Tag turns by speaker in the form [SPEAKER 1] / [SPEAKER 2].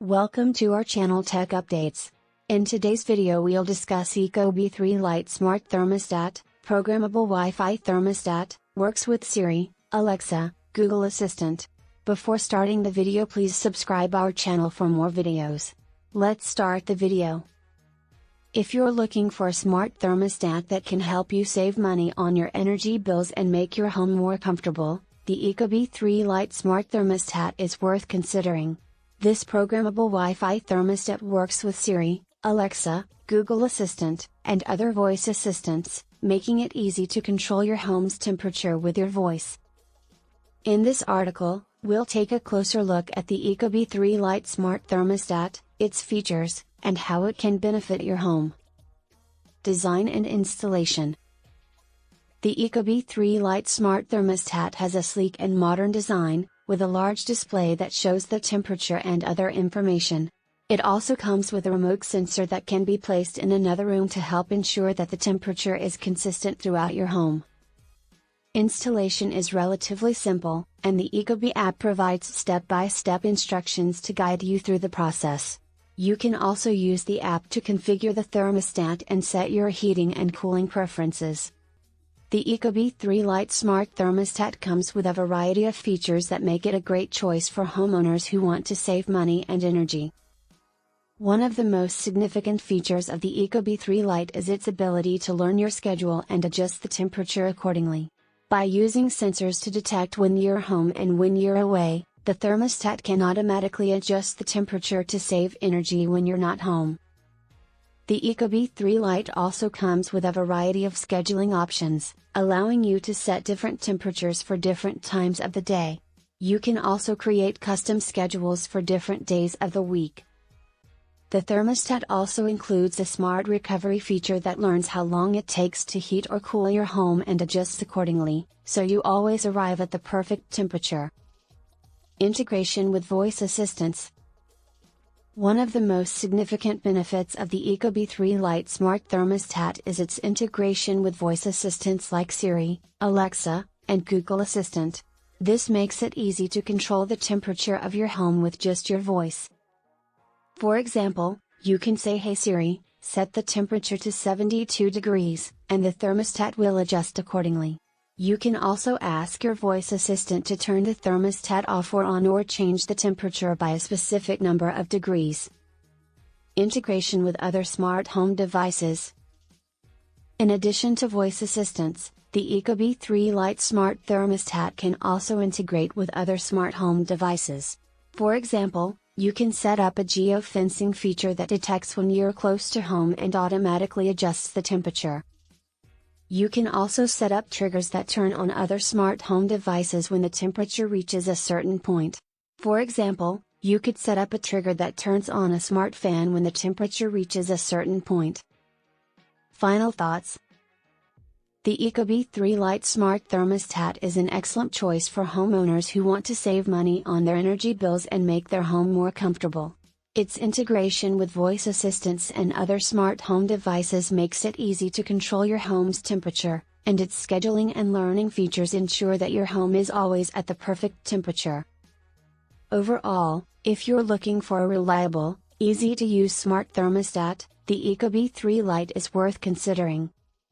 [SPEAKER 1] Welcome to our channel Tech Updates. In today's video we'll discuss Ecobee 3 Lite Smart Thermostat, programmable Wi-Fi thermostat, works with Siri, Alexa, Google Assistant. Before starting the video please subscribe our channel for more videos. Let's start the video. If you're looking for a smart thermostat that can help you save money on your energy bills and make your home more comfortable, the Ecobee 3 Lite Smart Thermostat is worth considering. This programmable Wi-Fi thermostat works with Siri, Alexa, Google Assistant, and other voice assistants, making it easy to control your home's temperature with your voice. In this article, we'll take a closer look at the Ecobee 3 Lite Smart Thermostat, its features, and how it can benefit your home. Design and installation. The Ecobee 3 Lite Smart Thermostat has a sleek and modern design, with a large display that shows the temperature and other information. It also comes with a remote sensor that can be placed in another room to help ensure that the temperature is consistent throughout your home. Installation is relatively simple, and the Ecobee app provides step-by-step instructions to guide you through the process. You can also use the app to configure the thermostat and set your heating and cooling preferences. The Ecobee 3 Lite Smart Thermostat comes with a variety of features that make it a great choice for homeowners who want to save money and energy. One of the most significant features of the Ecobee 3 Lite is its ability to learn your schedule and adjust the temperature accordingly. By using sensors to detect when you're home and when you're away, the thermostat can automatically adjust the temperature to save energy when you're not home. The Ecobee 3 Lite also comes with a variety of scheduling options, allowing you to set different temperatures for different times of the day. You can also create custom schedules for different days of the week. The thermostat also includes a smart recovery feature that learns how long it takes to heat or cool your home and adjusts accordingly, so you always arrive at the perfect temperature. Integration with voice assistants. One of the most significant benefits of the Ecobee 3 Lite Smart Thermostat is its integration with voice assistants like Siri, Alexa, and Google Assistant. This makes it easy to control the temperature of your home with just your voice. For example, you can say "Hey Siri, set the temperature to 72 degrees," and the thermostat will adjust accordingly. You can also ask your voice assistant to turn the thermostat off or on or change the temperature by a specific number of degrees. Integration with other smart home devices. In addition to voice assistants, the Ecobee 3 Lite Smart Thermostat can also integrate with other smart home devices. For example, you can set up a geofencing feature that detects when you're close to home and automatically adjusts the temperature. You can also set up triggers that turn on other smart home devices when the temperature reaches a certain point. For example, you could set up a trigger that turns on a smart fan when the temperature reaches a certain point. Final thoughts. The Ecobee 3 Lite Smart Thermostat is an excellent choice for homeowners who want to save money on their energy bills and make their home more comfortable. Its integration with voice assistants and other smart home devices makes it easy to control your home's temperature, and its scheduling and learning features ensure that your home is always at the perfect temperature. Overall, if you're looking for a reliable, easy-to-use smart thermostat, the Ecobee 3 Lite is worth considering.